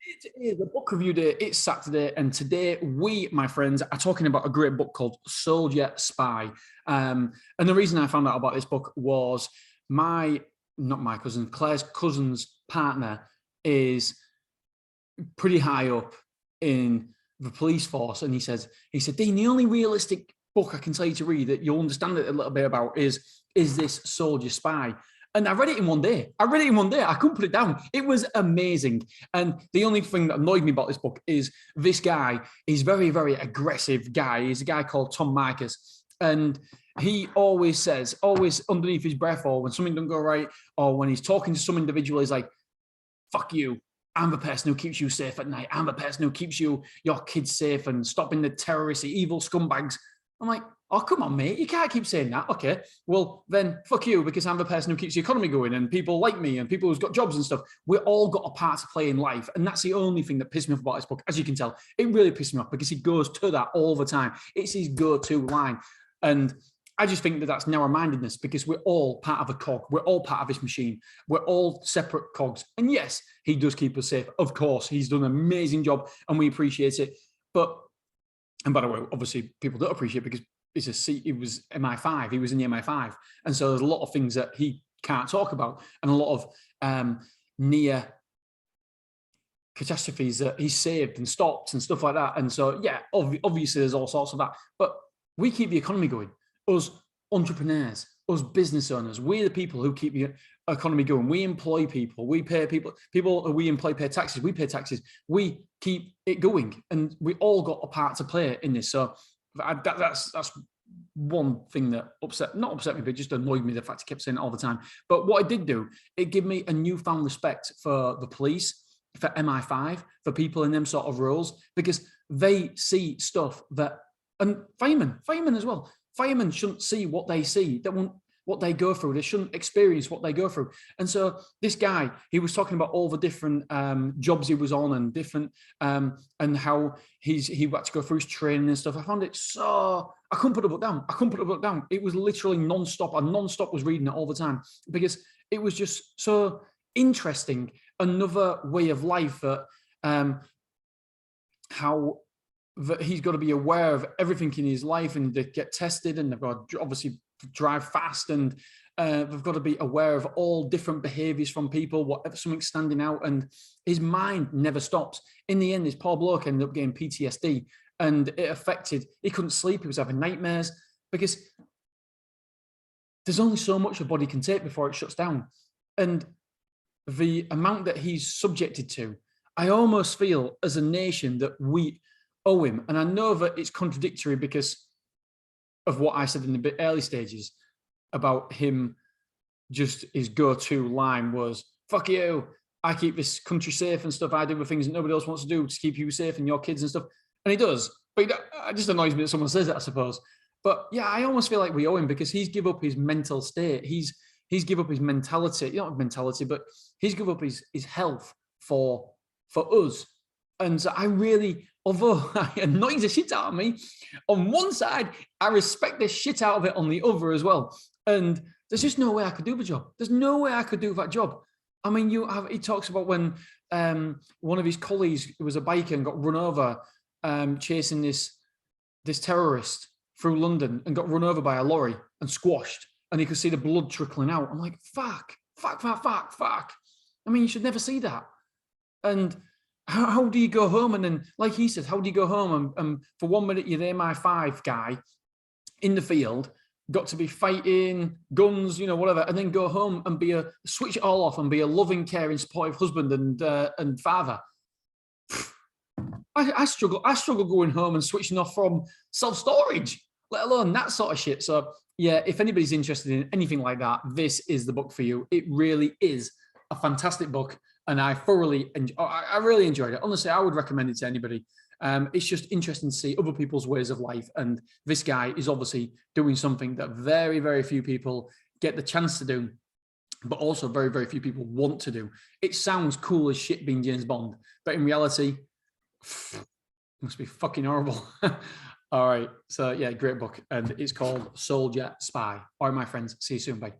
It is a book review day. It's Saturday, and today we, my friends, are talking about a great book called Soldier Spy. And the reason I found out about this book was not my cousin, Claire's cousin's partner is pretty high up in the police force, and he said, Dean, the only realistic book I can tell you to read that you'll understand it a little bit about is this Soldier Spy. And I read it in one day. I couldn't put it down. It was amazing. And the only thing that annoyed me about this book is this guy. He's very, very aggressive guy. He's a guy called Tom Marcus. And he always says, always underneath his breath, or when something doesn't go right, or when he's talking to some individual, he's like, fuck you. I'm the person who keeps you safe at night. I'm the person who keeps your kids safe and stopping the terrorists, the evil scumbags. I'm like, oh, come on, mate. You can't keep saying that. Okay, well, then fuck you, because I'm the person who keeps the economy going and people like me and people who's got jobs and stuff. We all got a part to play in life. And that's the only thing that pissed me off about this book. As you can tell, it really pissed me off because he goes to that all the time. It's his go-to line. And I just think that that's narrow-mindedness, because we're all part of a cog. We're all part of this machine. We're all separate cogs. And yes, he does keep us safe. Of course, he's done an amazing job and we appreciate it. But, and by the way, obviously people don't appreciate it because it was MI5. He was in the MI5. And so there's a lot of things that he can't talk about and a lot of near catastrophes that he saved and stopped and stuff like that. And so, yeah, obviously there's all sorts of that. But we keep the economy going. Us entrepreneurs, us business owners, we're the people who keep the economy going. We employ people, we pay people who we employ pay taxes, we pay taxes, we keep it going, and we all got a part to play in this. So that's one thing that not upset me, but just annoyed me, the fact he kept saying it all the time. But what I did do, it gave me a newfound respect for the police, for MI5, for people in them sort of roles, because they see stuff that, and firemen as well. Firemen shouldn't see what they see. They want what they go through. They shouldn't experience what they go through. And so this guy, he was talking about all the different jobs he was on and different, and how he had to go through his training and stuff. I found it so, I couldn't put the book down. It was literally non-stop. I non-stop was reading it all the time because it was just so interesting. Another way of life that, how that he's got to be aware of everything in his life, and they get tested, and they've got to obviously drive fast, and they've got to be aware of all different behaviors from people, whatever, something's standing out, and his mind never stops. In the end, this poor bloke ended up getting PTSD, and it affected, he couldn't sleep, he was having nightmares, because there's only so much your body can take before it shuts down. And the amount that he's subjected to, I almost feel as a nation that we owe him. And I know that it's contradictory because of what I said in the early stages about him, just his go-to line was, fuck you, I keep this country safe and stuff. I do the things that nobody else wants to do to keep you safe and your kids and stuff. And he does. But it just annoys me that someone says that, I suppose. But yeah, I almost feel like we owe him because he's give up his mental state. He's give up his mentality, not mentality, but he's give up his health for us. And so I really, although it annoys the shit out of me, on one side, I respect the shit out of it on the other as well. And there's just no way I could do the job. There's no way I could do that job. I mean, he talks about when one of his colleagues who was a biker and got run over chasing this terrorist through London and got run over by a lorry and squashed, and he could see the blood trickling out. I'm like, fuck. I mean, you should never see that. And how do you go home? And then, like he says, how do you go home? And for 1 minute, you're the MI5 guy in the field, got to be fighting, guns, whatever, and then go home and switch it all off and be a loving, caring, supportive husband and father. I struggle going home and switching off from self-storage, let alone that sort of shit. So yeah, if anybody's interested in anything like that, this is the book for you. It really is a fantastic book. And I really enjoyed it. Honestly, I would recommend it to anybody. It's just interesting to see other people's ways of life. And this guy is obviously doing something that very, very few people get the chance to do, but also very, very few people want to do. It sounds cool as shit being James Bond, but in reality, it must be fucking horrible. All right. So yeah, great book. And it's called Soldier Spy. All right, my friends. See you soon. Bye.